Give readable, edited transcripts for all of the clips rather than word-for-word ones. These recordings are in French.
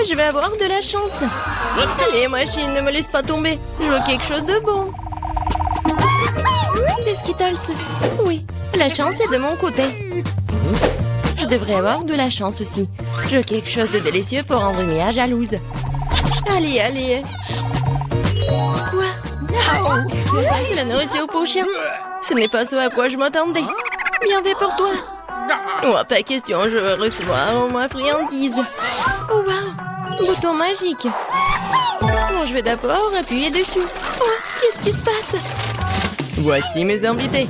Je vais avoir de la chance. Allez, machine, ne me laisse pas tomber. Je veux quelque chose de bon. Des Skittles. Oui, la chance est de mon côté. Je devrais avoir de la chance aussi. Je veux quelque chose de délicieux pour rendre Mia jalouse. Allez, allez. Quoi? De la nourriture pour chien. Ce n'est pas ce à quoi je m'attendais. Bien fait pour toi. Oh, pas question, je veux recevoir ma friandise. Oh, wow. Bouton magique. Bon, je vais d'abord appuyer dessus. Oh, qu'est-ce qui se passe? Voici mes invités.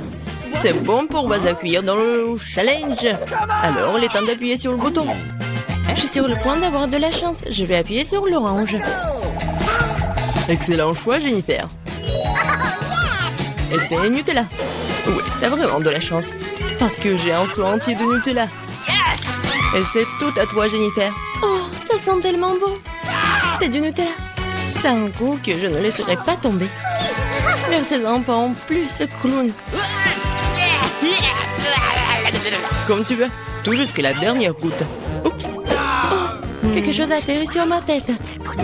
C'est bon pour vous accueillir dans le challenge. Alors, il est temps d'appuyer sur le bouton. Je suis sur le point d'avoir de la chance. Je vais appuyer sur l'orange. Excellent choix, Jennifer. Et c'est Nutella. Oui, t'as vraiment de la chance. Parce que j'ai un seau entier de Nutella. Et c'est tout à toi, Jennifer. Oh, ça sent tellement bon. C'est du Nutella. Ça a un goût que je ne laisserai pas tomber. Versez-en pas en plus, clown. Comme tu veux, tout jusqu'à la dernière goutte. Oups. Oh, quelque chose a atterri sur ma tête. Ah,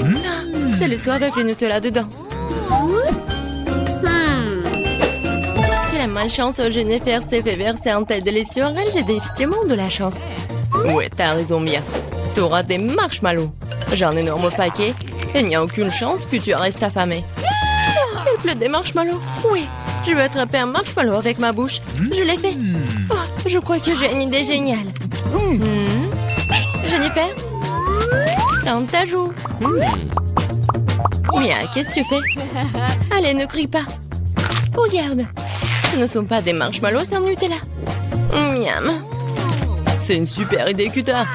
c'est le seau avec le Nutella dedans. Si la malchance Jennifer s'est fait verser un tel délice sur elle, j'ai définitivement de la chance. Ouais, t'as raison, Mia. T'auras des marshmallows. J'ai un énorme paquet. Et il n'y a aucune chance que tu restes affamé. Oh, il pleut des marshmallows. Oui, je vais attraper un marshmallow avec ma bouche. Je l'ai fait. Oh, je crois que j'ai une idée géniale. Jennifer, dans ta joue. Mia, qu'est-ce que tu fais? Allez, ne crie pas. Regarde, ce ne sont pas des marshmallows sans Nutella. Miam. C'est une super idée que t'as.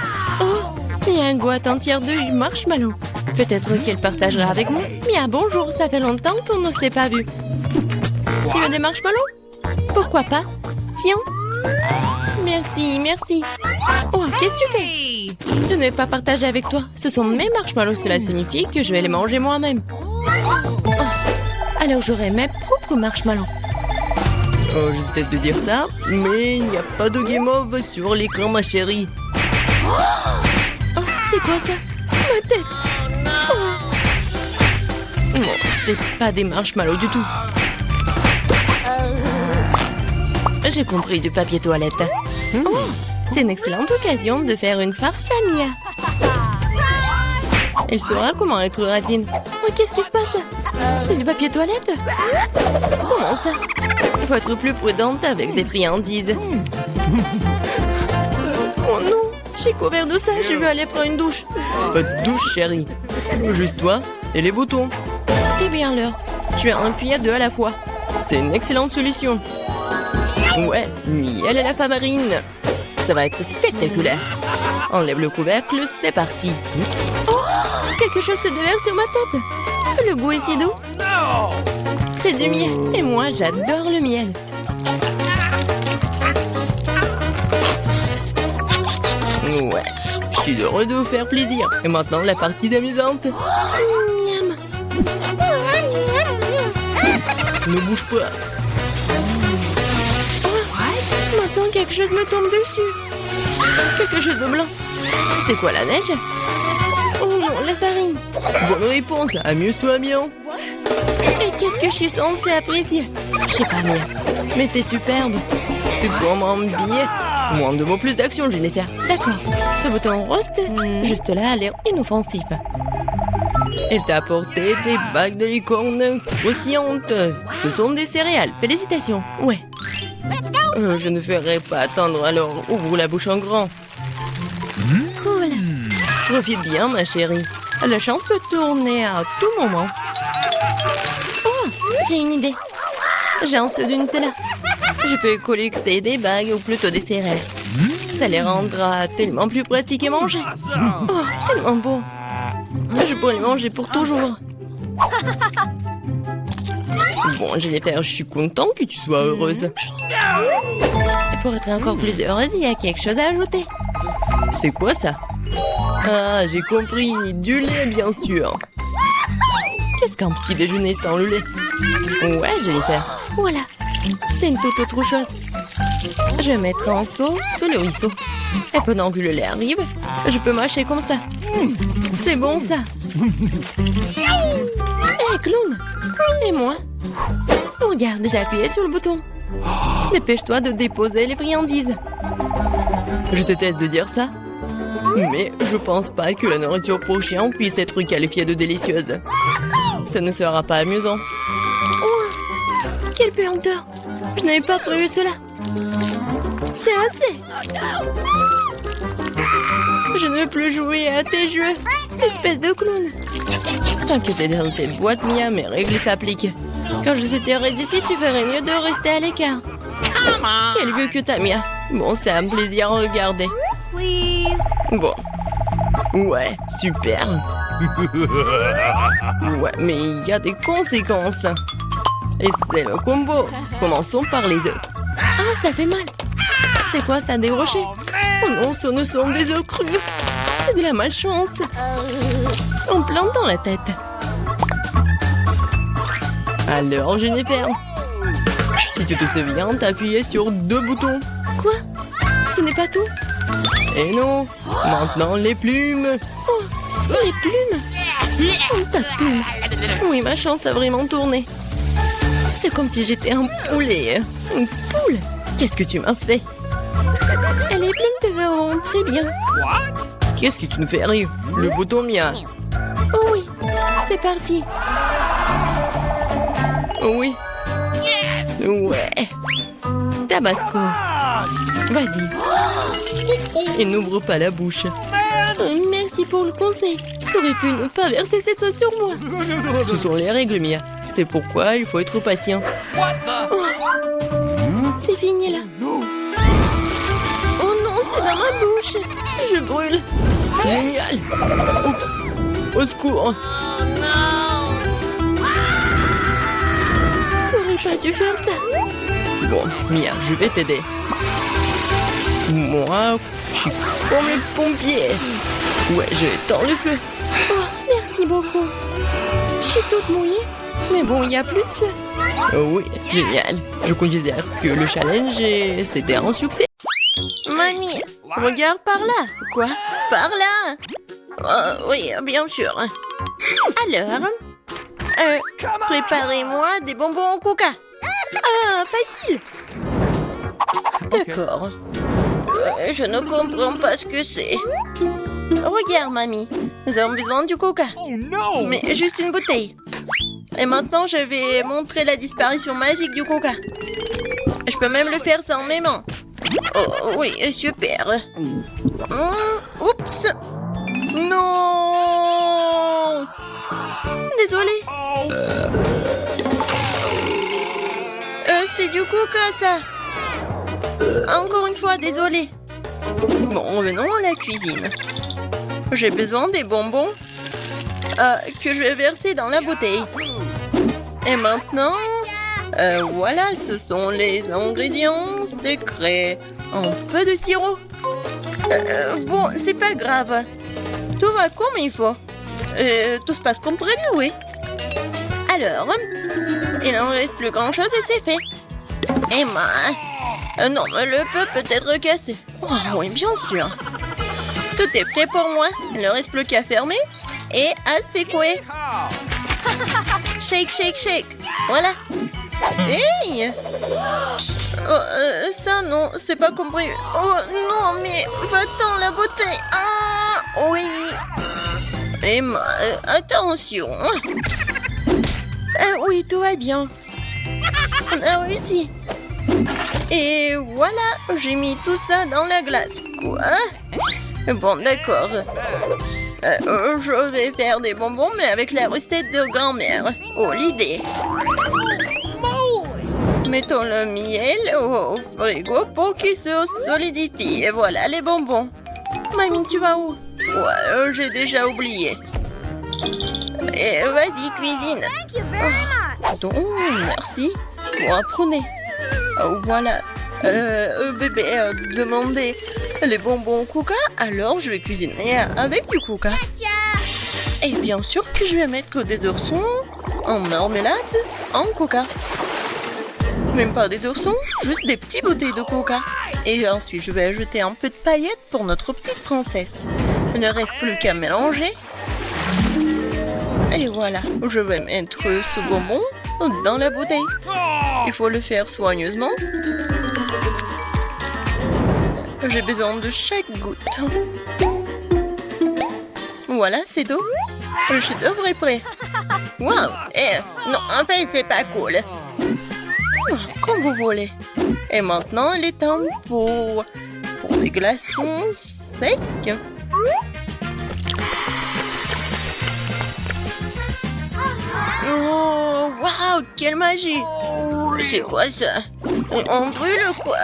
Oh, il y a une boîte entière de marshmallows. Peut-être qu'elle partagera avec moi. Mia, bonjour, ça fait longtemps qu'on ne s'est pas vu. Tu veux des marshmallows? Pourquoi pas? Tiens. Merci, merci. Oh, qu'est-ce que tu fais? Je ne vais pas partager avec toi. Ce sont mes marshmallows, cela signifie que je vais les manger moi-même. Oh, alors j'aurai mes propres marshmallows. Oh, je vais te dire ça, mais il n'y a pas de game over sur l'écran, ma chérie. Oh, c'est quoi ça? Ma tête. Oh. Non, c'est pas des marshmallows du tout. J'ai compris, du papier toilette. Oh, c'est une excellente occasion de faire une farce à Mia. Elle saura comment être radine. Oh, qu'est-ce qui se passe? C'est du papier toilette? Comment ça? Il faut être plus prudente avec des friandises. Oh non, j'ai couvert de ça, je vais aller prendre une douche. Pas de douche, chérie. Juste toi et les boutons. C'est bien l'heure. Je vais en appuyer 2 à la fois. C'est une excellente solution. Ouais, miel et la farine. Ça va être spectaculaire. Enlève le couvercle, c'est parti. Oh, quelque chose se déverse sur ma tête. Le goût est si doux. C'est du miel. Et moi, j'adore le miel. Ouais, je suis heureux de vous faire plaisir. Et maintenant, la partie amusante. Miam. Ne bouge pas. Maintenant, quelque chose me tombe dessus. Quelque chose de blanc. C'est quoi, la neige? Oh non, la farine. Bonne réponse, amuse-toi bien. Et qu'est-ce que je suis censée apprécier? Je sais pas, Mia. Mais t'es superbe. Tu comprends bien. Moins de mots, plus d'action, Jennifer. D'accord. Ce bouton rose, juste là, a l'air inoffensif. Elle t'a apporté des bagues de licorne croustillantes. Ce sont des céréales. Félicitations. Ouais. Je ne ferai pas attendre, alors ouvre la bouche en grand. Cool. Profite bien, ma chérie. La chance peut tourner à tout moment. Oh, j'ai une idée. J'ai un seau de Nutella. Je peux collecter des bagues ou plutôt des céréales. Ça les rendra tellement plus pratiques à manger. Oh, tellement bon. Je pourrais les manger pour toujours. Bon, Jennifer, je suis content que tu sois heureuse. Et pour être encore plus heureuse, il y a quelque chose à ajouter. C'est quoi ça? Ah, j'ai compris. Du lait, bien sûr. Qu'est-ce qu'un petit déjeuner sans le lait? Ouais, Jennifer. Voilà. C'est une toute autre chose. Je vais mettre un seau sous le ruisseau. Et pendant que le lait arrive, je peux mâcher comme ça. C'est bon ça. Hé, clown. Et moi? Regarde, j'ai appuyé sur le bouton. Dépêche-toi de déposer les friandises. Je déteste de dire ça, mais je pense pas que la nourriture pour chien puisse être qualifiée de délicieuse. Ça ne sera pas amusant. Oh, quelle puanteur! Je n'avais pas prévu cela. C'est assez. Je ne veux plus jouer à tes jeux, espèce de clown. T'inquiète, dans cette boîte, Mia, mes règles s'appliquent. Quand je sortirai d'ici, tu ferais mieux de rester à l'écart. Quel vieux que t'as, Mia. Bon, c'est un plaisir à regarder. Bon. Ouais, super. Ouais, mais il y a des conséquences. Et c'est le combo. Commençons par les œufs. Ah, ça fait mal. C'est quoi ça, des rochers? Oh non, ce ne sont des œufs crus. C'est de la malchance. En plein dans la tête. Alors, Jennifer, si tu te souviens, t'as appuyé sur 2 boutons. Quoi? Ce n'est pas tout? Et non, maintenant les plumes. Oh, les plumes? Oh, ta plume. Oui, ma chance a vraiment tourné. C'est comme si j'étais un poulet. Une poule? Qu'est-ce que tu m'as fait? Et les plumes te verront très bien. Qu'est-ce que tu ne fais rire? Le bouton Mia. Oh oui, c'est parti. Oui. Ouais. Tabasco. Vas-y. Et n'ouvre pas la bouche. Merci pour le conseil. Tu aurais pu ne pas verser cette sauce sur moi. Ce sont les règles, Mia. C'est pourquoi il faut être patient. Oh. C'est fini là. Oh non, c'est dans ma bouche. Je brûle. Génial. Oups. Au secours. J'aurais pas dû faire ça. Bon, Mia, je vais t'aider. Moi, je suis comme les pompiers. Ouais, j'éteins le feu. Oh, merci beaucoup. Je suis toute mouillée, mais bon, il n'y a plus de feu. Oh oui, génial. Je considère que le challenge, c'était un succès. Mamie, regarde par là. Quoi? Par là? Oui, bien sûr. Alors, préparez-moi des bonbons au coca. Ah, facile. D'accord. Je ne comprends pas ce que c'est. Regarde, mamie. Nous avons besoin du coca. Oh non! Mais juste une bouteille. Et maintenant, je vais montrer la disparition magique du coca. Je peux même le faire sans mes mains. Oh, oui, super. Oups. Non! Désolée. C'est du coca, ça. Encore une fois, désolée. Bon, revenons à la cuisine. J'ai besoin des bonbons que je vais verser dans la bouteille. Et maintenant, voilà, ce sont les ingrédients secrets. Un peu de sirop. Bon, c'est pas grave. Tout va comme il faut. Tout se passe comme prévu, oui. Alors, il n'en reste plus grand-chose et c'est fait. Emma, non, le peu peut être cassé. Oh, oui, bien sûr. Tout est prêt pour moi. Il ne reste plus qu'à fermer et à secouer. Shake, shake, shake. Voilà. Hey! Oh, ça, non, c'est pas compris. Oh, non, mais va-t'en la bouteille. Ah, oui. Emma, attention. Oui, tout va bien. On a réussi. Et voilà, j'ai mis tout ça dans la glace. Quoi? Bon, d'accord. Je vais faire des bonbons, mais avec la recette de grand-mère. Oh, l'idée. Mettons le miel au frigo pour qu'il se solidifie. Et voilà les bonbons. Mamie, tu vas où? Ouais, j'ai déjà oublié. Et vas-y, cuisine. Donc, merci. Bon, apprenez. Voilà. Bébé a demandé les bonbons au coca, alors je vais cuisiner avec du coca. Et bien sûr que je vais mettre des oursons en marmelade en coca. Même pas des oursons, juste des petites bouteilles de coca. Et ensuite, je vais ajouter un peu de paillettes pour notre petite princesse. Il ne reste plus qu'à mélanger. Et voilà, je vais mettre ce bonbon dans la bouteille. Il faut le faire soigneusement. J'ai besoin de chaque goutte. Voilà, c'est tout. Le chef-d'œuvre est prêt. Waouh! Non, en fait, c'est pas cool. Comme vous voulez. Et maintenant, il est temps pour des glaçons secs. Oh, waouh! Quelle magie! C'est quoi ça? On brûle quoi?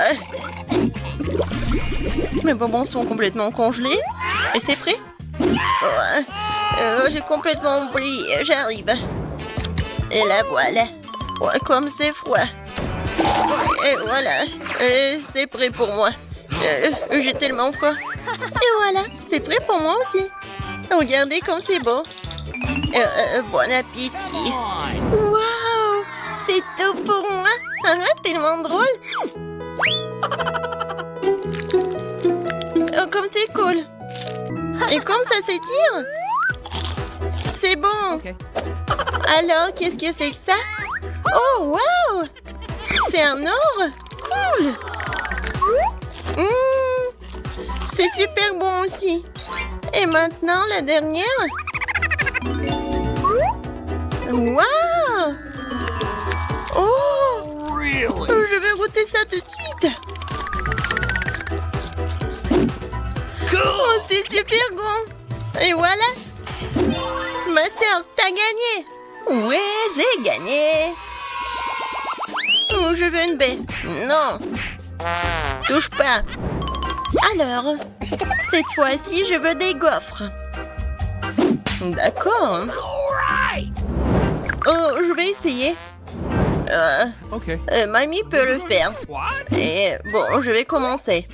Mes bonbons sont complètement congelés. Et c'est prêt? J'ai complètement oublié. J'arrive. Et la voilà. Ouais, comme c'est froid. Et voilà. C'est prêt pour moi. J'ai tellement froid. Et voilà. C'est prêt pour moi aussi. Regardez comme c'est beau. Bon appétit. Waouh! C'est tout pour moi. Tellement drôle. Oh, comme c'est cool. Et comme ça s'étire. C'est bon. Okay. Alors, qu'est-ce que c'est que ça? Oh, wow! C'est un or. Cool. C'est super bon aussi. Et maintenant, la dernière. Wow! Oh! Really? Je vais goûter ça tout de suite. Cool. Oh, c'est super bon. Et voilà. Ma sœur, t'as gagné. Ouais, j'ai gagné. Oh, je veux une baie. Non. Touche pas. Alors, cette fois-ci, je veux des gaufres. D'accord. Oh, je vais essayer. Mamie peut le faire. Et bon, je vais commencer.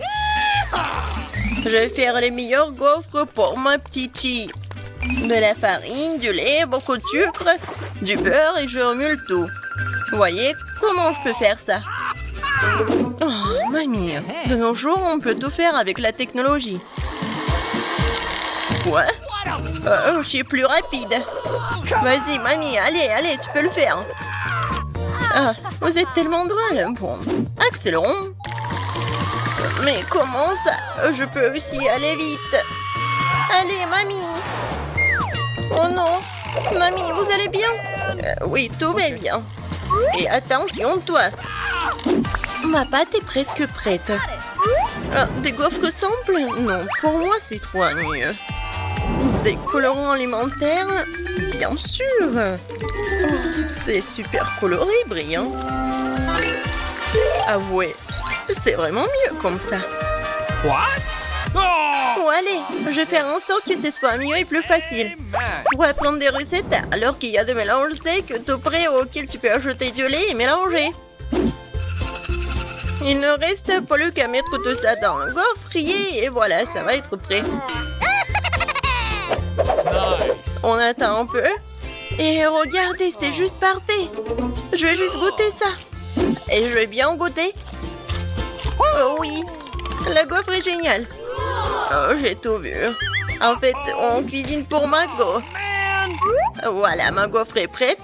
Je vais faire les meilleurs gaufres pour ma petite fille. De la farine, du lait, beaucoup de sucre, du beurre et je remue le tout. Vous voyez comment je peux faire ça? Oh, mamie, de nos jours, on peut tout faire avec la technologie. Quoi? Je suis plus rapide. Vas-y, mamie, allez, tu peux le faire. Ah, vous êtes tellement drôle. Bon, accélérons. Mais comment ça? Je peux aussi aller vite. Allez, mamie. Oh non. Mamie, vous allez bien? Oui, tout va bien. Et attention, toi. Ma pâte est presque prête. Des gaufres simples? Non, pour moi, c'est trop ennuyeux. Des colorants alimentaires? Bien sûr. Oh, c'est super coloré, brillant. Avouez, c'est vraiment mieux comme ça. What? Oh, allez, je vais faire en sorte que ce soit mieux et plus facile. Pour apprendre des recettes, alors qu'il y a des mélanges secs tout prêts auxquels tu peux ajouter du lait et mélanger. Il ne reste plus qu'à mettre tout ça dans le gaufrier et voilà, ça va être prêt. Nice. On attend un peu. Et regardez, c'est juste parfait. Je vais juste goûter ça. Et je vais bien goûter. Oh oui, la gaufre est géniale. Oh, j'ai tout vu. En fait, on cuisine pour ma gaufre. Voilà, ma gaufre est prête.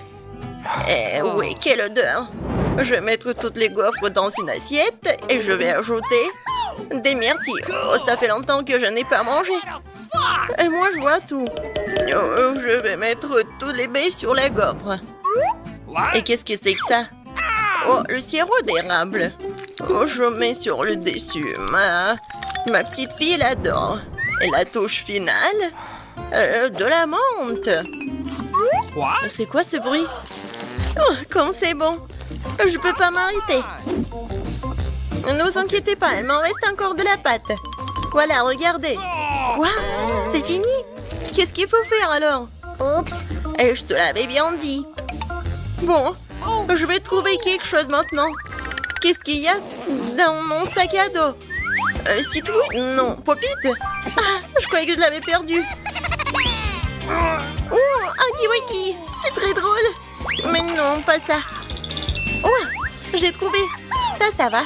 Et oui, quelle odeur. Je vais mettre toutes les gaufres dans une assiette et je vais ajouter des myrtilles. Oh, ça fait longtemps que je n'ai pas mangé. Et moi, je vois tout. Oh, je vais mettre tous les baies sur la gaufre. Et qu'est-ce que c'est que ça? Oh, le sirop d'érable. Oh, je mets sur le dessus. Ma petite fille l'adore. Et la touche finale, de la menthe. C'est quoi ce bruit? Oh, comme c'est bon. Je peux pas m'arrêter. Ne vous inquiétez pas, il m'en reste encore de la pâte. Voilà, regardez. Quoi? C'est fini? Qu'est-ce qu'il faut faire alors? Oups. Et je te l'avais bien dit. Bon, je vais trouver quelque chose maintenant. Qu'est-ce qu'il y a dans mon sac à dos? Citrouille? Non. Popite? Ah, je croyais que je l'avais perdu. Oh, un kiwiki. C'est très drôle. Mais non, pas ça. Oh, j'ai trouvé. Ça va.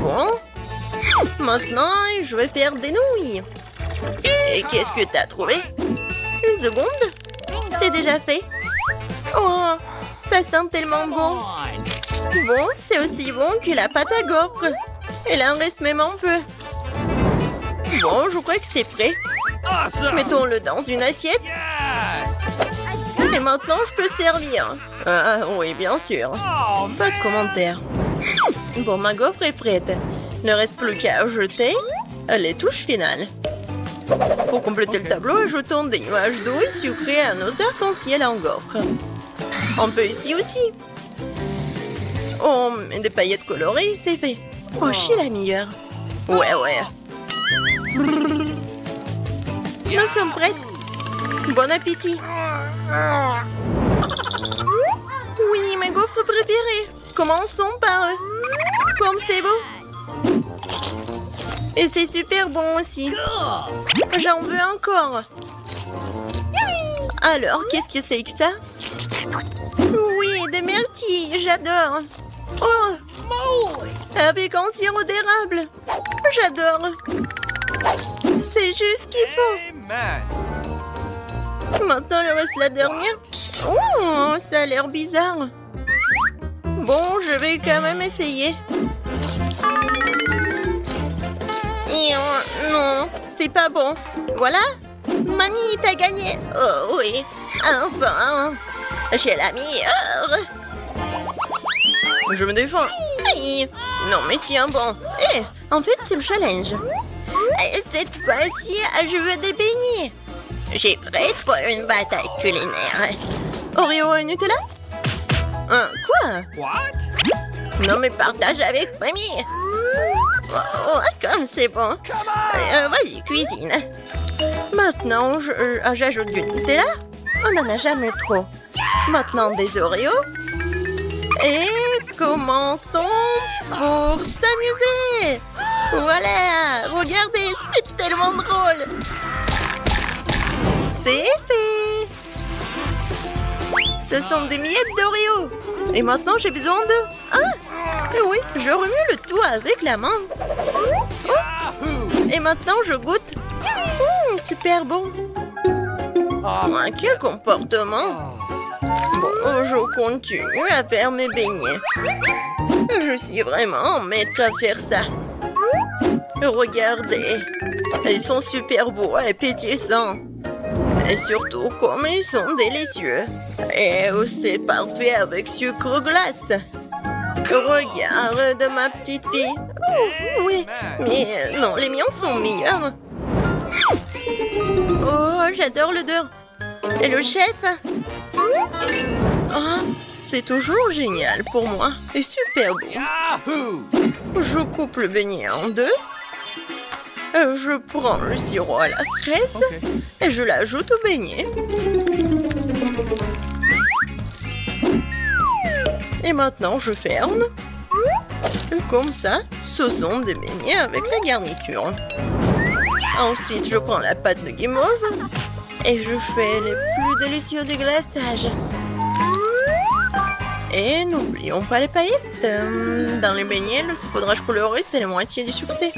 Bon, Maintenant, je vais faire des nouilles. Et qu'est-ce que t'as trouvé? Une seconde. C'est déjà fait. Oh, ça sent tellement bon. Bon, c'est aussi bon que la pâte à gaufres. Il en reste même un peu. Bon, je crois que c'est prêt. Awesome. Mettons-le dans une assiette. Yes. Et maintenant, je peux servir. Ah, oui, bien sûr. Oh, Pas de commentaires. Bon, ma gaufre est prête. Il ne reste plus qu'à ajouter les touches finales. Pour compléter le tableau, ajoutons des nuages d'eau sucrés à nos arcs-en-ciel en gaufre. On peut ici aussi. Oh, mais des paillettes colorées, c'est fait. Oh, je suis la meilleure. Ouais. Nous sommes prêtes. Bon appétit. Oui, mes gaufres préférées. Commençons par eux. Comme c'est beau. Et c'est super bon aussi. J'en veux encore. Alors, qu'est-ce que c'est que ça? Oui, des myrtilles, j'adore. Oh, avec un sirop d'érable. J'adore. C'est juste ce qu'il faut. Amen. Maintenant, il reste la dernière. Oh, ça a l'air bizarre. Bon, je vais quand même essayer. Et non, c'est pas bon. Voilà. Mamie, t'as gagné. Oh oui, enfin. J'ai la meilleure. Je me défends. Aïe. Non, mais tiens bon. En fait, c'est le challenge. Et cette fois-ci, je veux des beignets. J'ai prête pour une bataille culinaire. Oreo et Nutella? Quoi? What? Non, mais partage avec mamie. Oh, comme c'est bon. Vas-y, cuisine. Maintenant, j'ajoute du Nutella. On n'en a jamais trop. Maintenant, des Oreos. Et commençons pour s'amuser. Voilà, regardez, c'est tellement drôle. C'est fait. Ce sont des miettes d'Oreo. Et maintenant, j'ai besoin de... Ah, oui, je remue le tout avec la main. Yahoo! Et maintenant, je goûte. Super bon. Quel comportement. Bon, je continue à faire mes beignets. Je suis vraiment maître à faire ça. Regardez. Ils sont super beaux et pétillants. Et surtout, comme ils sont délicieux. Et c'est parfait avec sucre glace. Regarde ma petite fille. Oh, oui, mais non, les miens sont meilleurs. Oh, j'adore l'odeur. Et le chef? Ah, c'est toujours génial pour moi. Et super bon. Yahoo! Je coupe le beignet en deux. Je prends le sirop à la fraise et je l'ajoute au beignet. Et maintenant, je ferme. Comme ça, ce sont des beignets avec la garniture. Ensuite, je prends la pâte de guimauve et je fais les plus délicieux déglaçages. Et n'oublions pas les paillettes. Dans les beignets, le saupoudrage coloré, c'est la moitié du succès.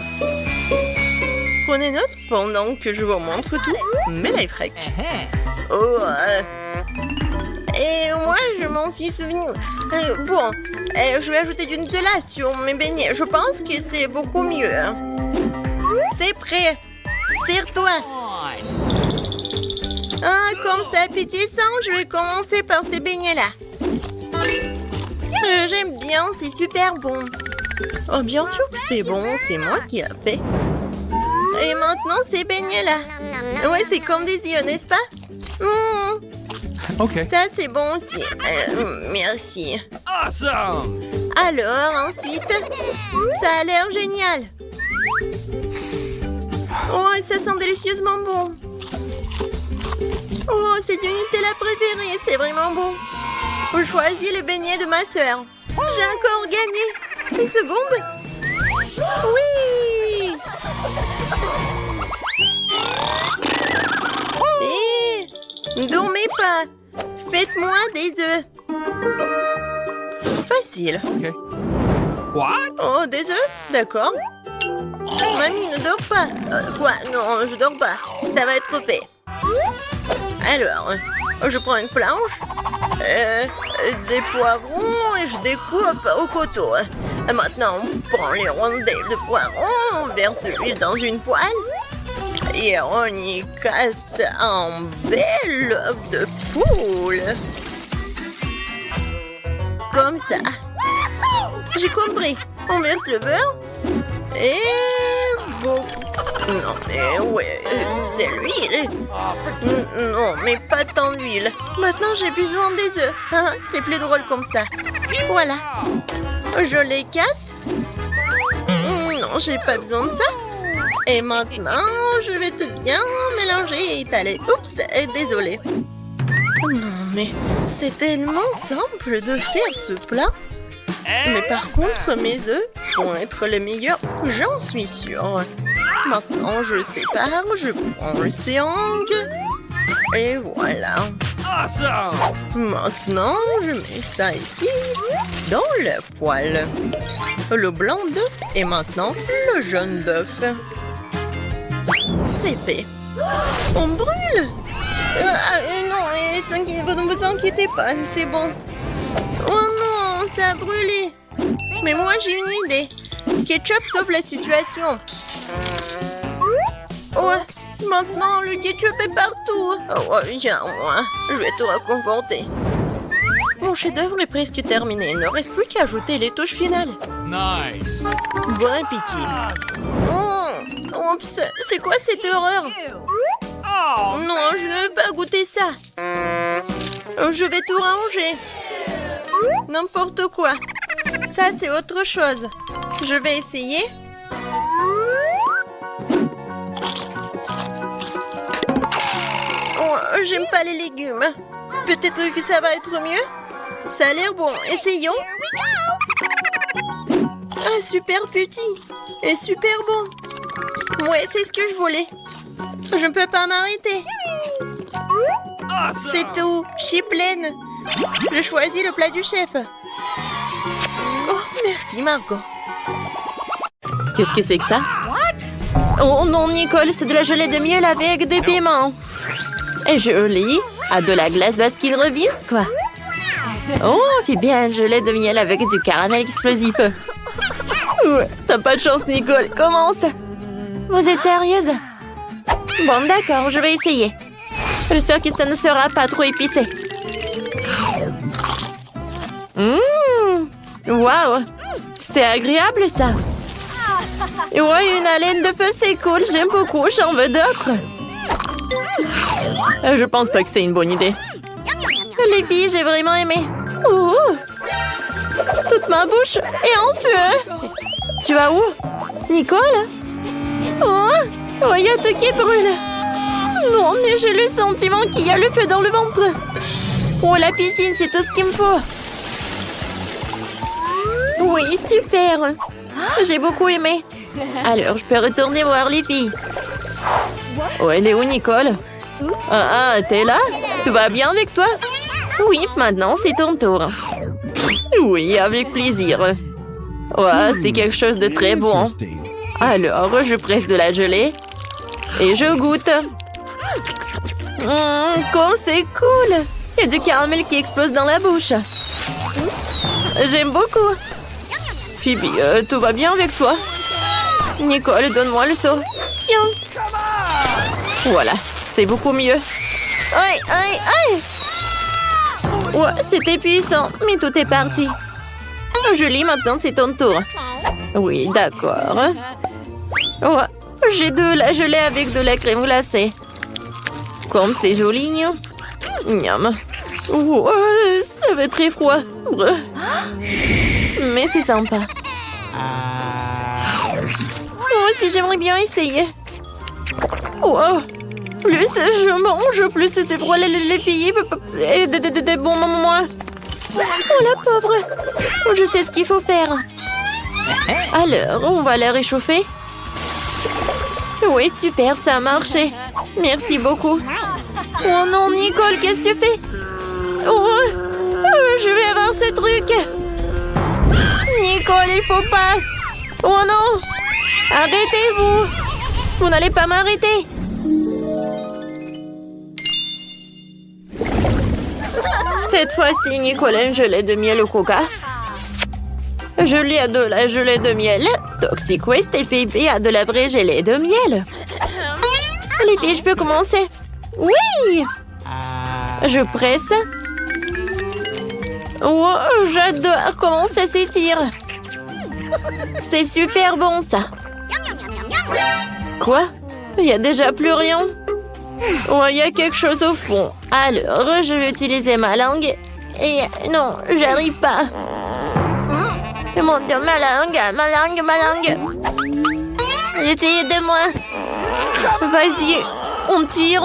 Prenez note pendant que je vous montre tout. Mes lifehacks. Oh, et moi, je m'en suis souvenu. Bon, je vais ajouter du Nutella sur mes beignets. Je pense que c'est beaucoup mieux. C'est prêt. Serre-toi. Ah, comme ça appétissant, je vais commencer par ces beignets-là. J'aime bien, c'est super bon. Oh, bien sûr que c'est bon, c'est moi qui l'ai fait. Et maintenant, ces beignets-là. Ouais, c'est comme des yeux, n'est-ce pas? Ok. Ça, c'est bon aussi. Merci. Awesome! Alors, ensuite, ça a l'air génial. Oh, ça sent délicieusement bon. Oh, c'est du Nutella préféré, c'est vraiment bon. Je choisis le beignet de ma sœur. J'ai encore gagné. Une seconde. Oui. Et dormez pas. Faites-moi des œufs. Facile. Ok. What? Oh, des œufs? D'accord. mamie, ne dors pas. Quoi? Non, je dors pas. Ça va être fait. Alors, je prends une planche, des poivrons et je découpe au couteau. Maintenant, on prend les rondelles de poivrons, on verse de l'huile dans une poêle et on y casse un bel œuf de poule. Comme ça. J'ai compris. On verse le beurre et bon. Non, mais ouais, c'est l'huile. Non, mais pas tant d'huile. Maintenant, j'ai besoin des œufs. C'est plus drôle comme ça. Voilà. Je les casse. Non, j'ai pas besoin de ça. Et maintenant, je vais tout bien mélanger et étaler. Oups, désolée. Non, mais c'est tellement simple de faire ce plat. Mais par contre, mes œufs vont être les meilleurs, j'en suis sûre. Maintenant, je sépare, je prends le triangle. Et voilà. Awesome! Maintenant, je mets ça ici, dans le poêle. Le blanc d'œuf et maintenant le jaune d'œuf. C'est fait. On brûle! Non, ne vous inquiétez pas, c'est bon. Oh non, ça a brûlé. Mais moi, j'ai une idée. Ketchup sauve la situation. Oh, maintenant, le ketchup est partout. Oh, viens, moi. Je vais te réconforter. Mon chef-d'œuvre est presque terminé. Il ne reste plus qu'à ajouter les touches finales. Nice! Bon appétit. Oups, c'est quoi cette horreur? Oh, Non, je ne veux pas goûter ça. Je vais tout ranger. N'importe quoi. Ça, c'est autre chose. Je vais essayer. Oh, j'aime pas les légumes. Peut-être que ça va être mieux. Ça a l'air bon. Essayons. Ah, super petit. Et super bon. Ouais, c'est ce que je voulais. Je ne peux pas m'arrêter. awesome! C'est tout. Je suis pleine. Je choisis le plat du chef. Oh, merci, Margot. Qu'est-ce que c'est que ça? Oh non, Nicole, c'est de la gelée de miel avec des piments. Et joli. À de la glace basquille revise, quoi. Oh, qui bien, gelée de miel avec du caramel explosif. Ouais, t'as pas de chance, Nicole. Commence. Vous êtes sérieuse? Bon, d'accord, je vais essayer. J'espère que ça ne sera pas trop épicé. Waouh! C'est agréable, ça. Ouais, une haleine de feu, c'est cool. J'aime beaucoup, j'en veux d'autres. Je pense pas que c'est une bonne idée. Les filles, j'ai vraiment aimé. Ouh! Toute ma bouche est en feu. Tu vas où? Nicole? Oh, il y a tout qui brûle. Non, mais j'ai le sentiment qu'il y a le feu dans le ventre. Oh, la piscine, c'est tout ce qu'il me faut. Oui, super. J'ai beaucoup aimé. Alors, je peux retourner voir les filles. Oh, elle est où, Nicole? T'es là? Tout va bien avec toi? Oui, maintenant, c'est ton tour. Oui, avec plaisir. Ouais, c'est quelque chose de très bon. Alors, je presse de la gelée et je goûte. Comme c'est cool! Il y a du caramel qui explose dans la bouche. J'aime beaucoup. Phoebe, tout va bien avec toi? Nicole, donne-moi le seau. Tiens. Voilà, c'est beaucoup mieux. Aïe, aïe, aïe! Ouais, c'était puissant, mais tout est parti. Julie, maintenant c'est ton tour. Oui, d'accord. Ouais, j'ai de la gelée avec de la crème glacée. Comme c'est joli. Miam. Oh, ça va être très froid. Mais c'est sympa. Moi aussi, j'aimerais bien essayer. Wow. Plus je mange, plus c'est froid. Les filles. Et des bons moments. Oh, la pauvre. Je sais ce qu'il faut faire. Alors, on va la réchauffer. Oui, super, ça a marché. Merci beaucoup. Oh non, Nicole, qu'est-ce que tu fais? Oh, je vais avoir ce truc. Nicole, il faut pas. Oh non. Arrêtez-vous! Vous n'allez pas m'arrêter! Cette fois-ci, Nicole aime gelée de miel au coca. Julie a de la gelée de miel. Toxic Waste et Phoebe a de la vraie gelée de miel. Les filles, je peux commencer? Oui! Je presse. Oh, j'adore comment ça s'étire. C'est super bon, ça. Quoi? Il n'y a déjà plus rien? Oh, il y a quelque chose au fond. Alors, je vais utiliser ma langue. Et non, j'arrive pas. Mon Dieu, ma langue. Essayez de moi. Vas-y, on tire.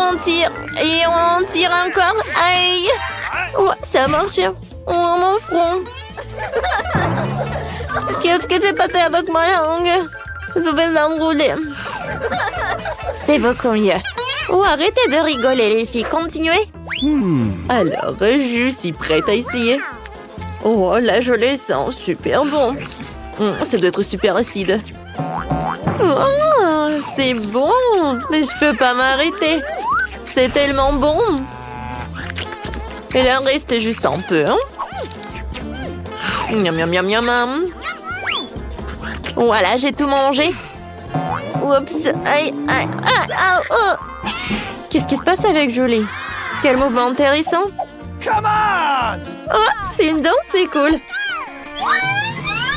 Et on tire encore. Aïe. Oh, ça marche. Oh, mon front. Qu'est-ce que j'ai passé avec ma langue? Je vais l'enrouler. C'est beaucoup mieux. Oh, arrêtez de rigoler, les filles. Continuez. Alors, je suis prête à essayer. Oh, là, je les sens super bon. Ça doit être super acide. Oh, c'est bon. Mais je peux pas m'arrêter. C'est tellement bon. Il en reste juste un peu. Hein? Miam, miam, miam, miam, miam. Voilà, j'ai tout mangé. Oups. Aïe, aïe, ah, oh. Qu'est-ce qui se passe avec Julie? Quel mouvement intéressant. Come on! Oh, c'est une danse, c'est cool.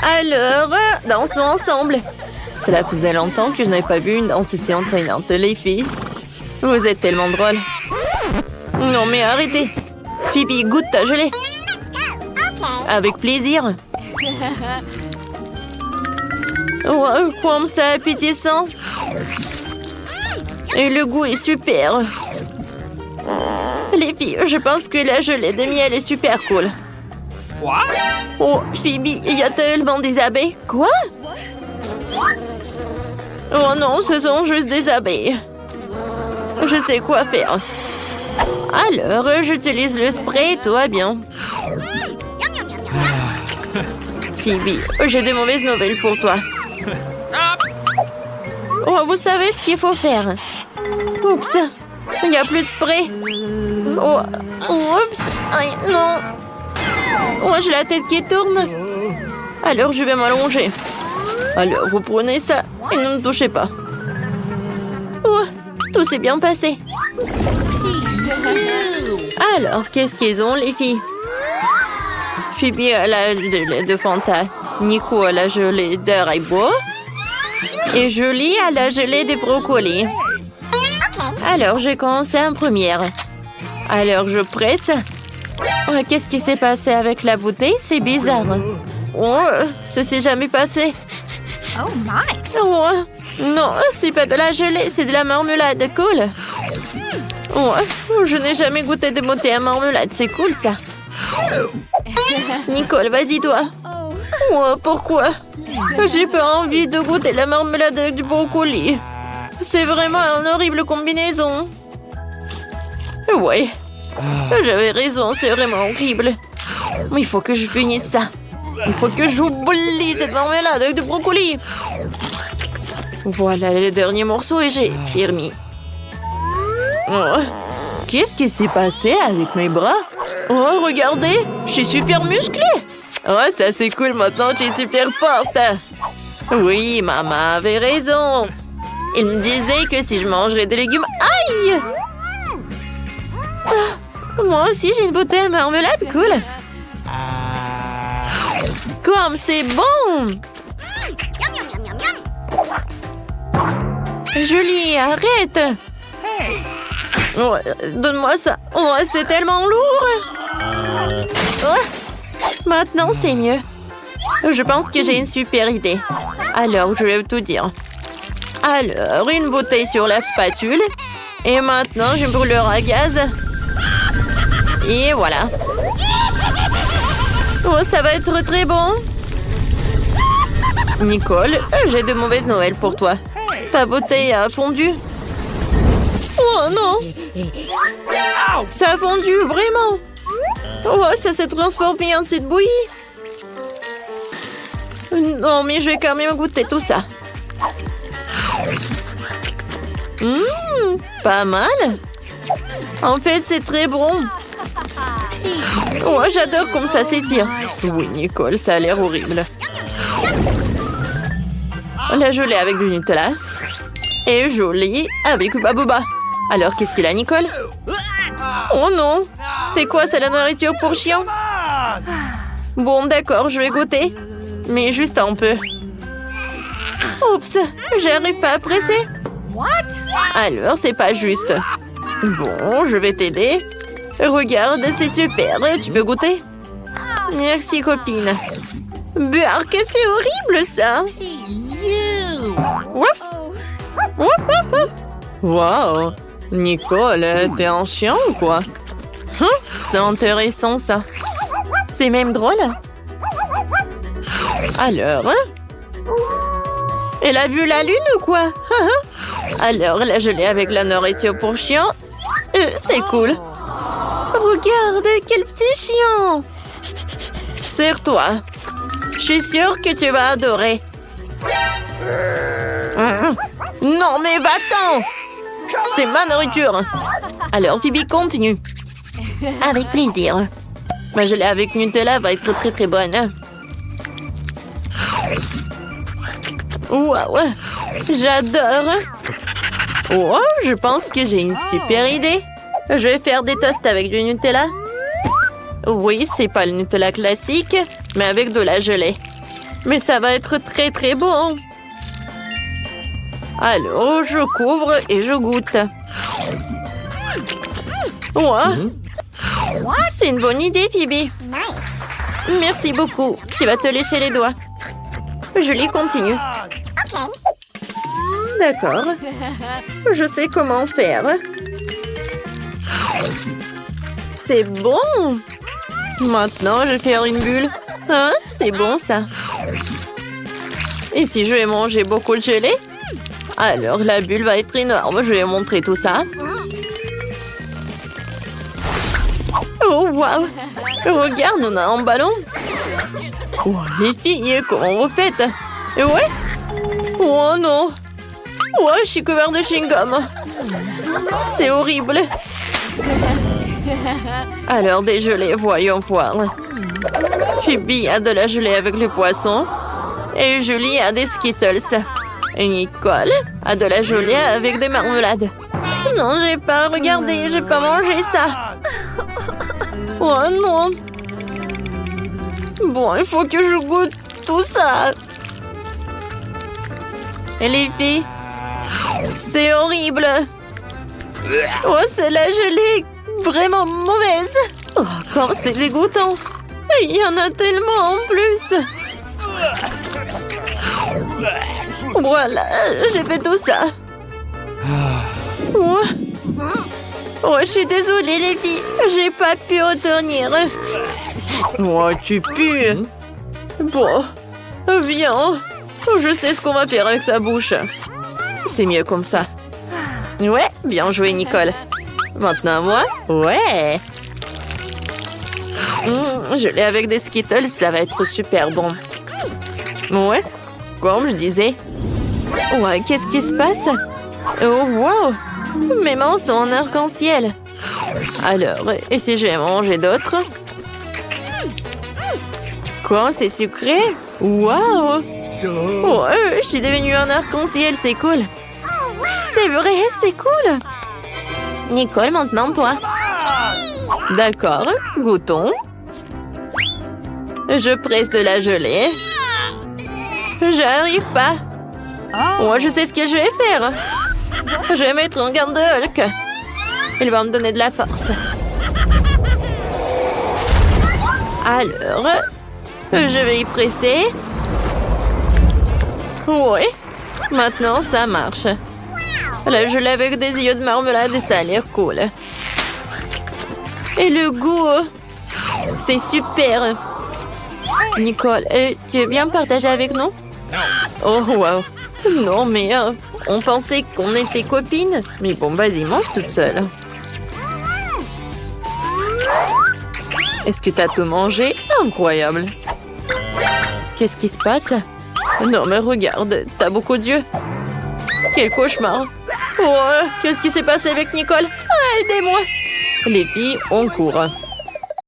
Alors, dansons ensemble. Cela faisait longtemps que je n'avais pas vu une danse aussi entraînante, les filles. Vous êtes tellement drôles. Non, mais arrêtez. Phoebe, goûte ta gelée. Avec plaisir. Oh, comme ça appétissant. Et le goût est super. Les filles, je pense que la gelée de miel est super cool. What? Oh, Phoebe, il y a tellement des abeilles. Quoi? Oh non, ce sont juste des abeilles. Je sais quoi faire. Alors, j'utilise le spray, tout va bien. Phoebe, j'ai des mauvaises nouvelles pour toi. Oh, vous savez ce qu'il faut faire. Oups, il n'y a plus de spray. Oh, oups, aïe, non. Oh, j'ai la tête qui tourne. Alors, je vais m'allonger. Alors, vous prenez ça et ne me touchez pas. Oh, tout s'est bien passé. Alors, qu'est-ce qu'ils ont, les filles? Phoebe a la gelée de Fanta. Nico a la gelée de Haribo. Et Julie a la gelée de brocoli. Alors, j'ai commencé en première. Alors, je presse. Oh, qu'est-ce qui s'est passé avec la bouteille? C'est bizarre. Oh, ça s'est jamais passé. Oh my! Oh, non, c'est pas de la gelée, c'est de la marmelade. Cool. Oh, je n'ai jamais goûté de montée à marmelade. C'est cool, ça. Nicole, vas-y, toi. Oh, pourquoi? J'ai pas envie de goûter la marmelade avec du brocoli. C'est vraiment une horrible combinaison. Ouais, j'avais raison, c'est vraiment horrible. Mais il faut que je finisse ça. Il faut que j'oublie cette marmelade avec du brocoli. Voilà le dernier morceau et j'ai fini. Oh, qu'est-ce qui s'est passé avec mes bras? Oh, regardez, je suis super musclée. Oh, ça c'est cool, maintenant je suis super forte. Oui, maman avait raison. Il me disait que si je mangerais des légumes... Aïe! Ah, moi aussi j'ai une bouteille à marmelade, cool. Comme c'est bon! Julie, arrête! Oh, donne-moi ça. Oh, c'est tellement lourd. Oh, maintenant, c'est mieux. Je pense que j'ai une super idée. Alors, je vais tout dire. Alors, une bouteille sur la spatule. Et maintenant, je brûlerai à gaz. Et voilà. Oh, ça va être très bon. Nicole, j'ai de mauvaises nouvelles pour toi. Ta bouteille a fondu. Oh non! Ça a fondu, vraiment! Oh, ça s'est transformé en cette bouillie! Non, mais je vais quand même goûter tout ça. Pas mal. En fait, c'est très bon. Oh, j'adore comme ça s'étire. Oui, Nicole, ça a l'air horrible. La gelée avec du Nutella. Et jolie avec Baboba. Alors, qu'est-ce qu'il a, Nicole? Oh non! C'est quoi, c'est la nourriture pour chien? Bon, d'accord, je vais goûter. Mais juste un peu. Oups, j'arrive pas à presser. Alors, c'est pas juste. Bon, je vais t'aider. Regarde, c'est super. Tu peux goûter? Merci, copine. Burk, c'est horrible, ça. Ouf. Ouf, ouf, ouf. Wow. Nicole, t'es un chien ou quoi? C'est intéressant, ça. C'est même drôle. Alors, elle a vu la lune ou quoi? Alors, la gelée avec la nourriture pour chien. C'est cool. Regarde, quel petit chien. Serre-toi. Je suis sûre que tu vas adorer. Non, mais va-t'en. C'est ma nourriture. Alors, Phoebe, continue. Avec plaisir. Ma gelée avec Nutella va être très très bonne. Waouh, j'adore. Oh, je pense que j'ai une super idée. Je vais faire des toasts avec du Nutella. Oui, c'est pas le Nutella classique, mais avec de la gelée. Mais ça va être très très bon. Alors, je couvre et je goûte. Ouais. C'est une bonne idée, Phoebe. Merci beaucoup. Tu vas te lécher les doigts. Julie continue. D'accord. Je sais comment faire. C'est bon. Maintenant, je vais faire une bulle. Hein? C'est bon, ça. Et si je vais manger beaucoup de gelée? Alors, la bulle va être énorme. Je vais montrer tout ça. Oh, waouh! Regarde, on a un ballon. Oh, les filles, comment vous faites? Ouais? Oh non! Oh, je suis couvert de chewing-gum. C'est horrible. Alors, des gelées, voyons voir. Phoebe a de la gelée avec le poisson. Et Julie a des Skittles. Et Nicole a de la gelée avec des marmelades. Non, j'ai pas regardé, j'ai pas mangé ça. Oh non. Bon, il faut que je goûte tout ça. Et les filles, c'est horrible. Oh, c'est la gelée vraiment mauvaise. Oh, quand c'est dégoûtant. Il y en a tellement en plus. Voilà, j'ai fait tout ça. Oh, je suis désolée, les filles. J'ai pas pu retenir. Oh, tu pues. Bon, viens. Je sais ce qu'on va faire avec sa bouche. C'est mieux comme ça. Ouais, bien joué, Nicole. Maintenant, moi? Ouais. Je l'ai avec des Skittles, ça va être super bon. Ouais, comme je disais. Ouais, qu'est-ce qui se passe? Oh, wow! Mes mains sont en arc-en-ciel. Alors, et si je vais manger d'autres? Quoi, c'est sucré? Wow! Ouais, je suis devenue un arc-en-ciel, c'est cool. C'est vrai, c'est cool. Nicole, maintenant toi. D'accord, goûtons. Je presse de la gelée. J'arrive pas. Moi, je sais ce que je vais faire. Je vais mettre un garde de Hulk. Il va me donner de la force. Alors, je vais y presser. Ouais, maintenant ça marche. La gelée avec des yeux de marmelade, ça a l'air cool. Et le goût, c'est super. Nicole, tu veux bien partager avec nous? Oh, wow. Non, mais on pensait qu'on était copines. Mais bon, vas-y, mange toute seule. Est-ce que t'as tout mangé? Incroyable. Qu'est-ce qui se passe? Non, mais regarde, t'as beaucoup d'yeux. Quel cauchemar. Oh, qu'est-ce qui s'est passé avec Nicole? Ah, aidez-moi! Les filles, on court.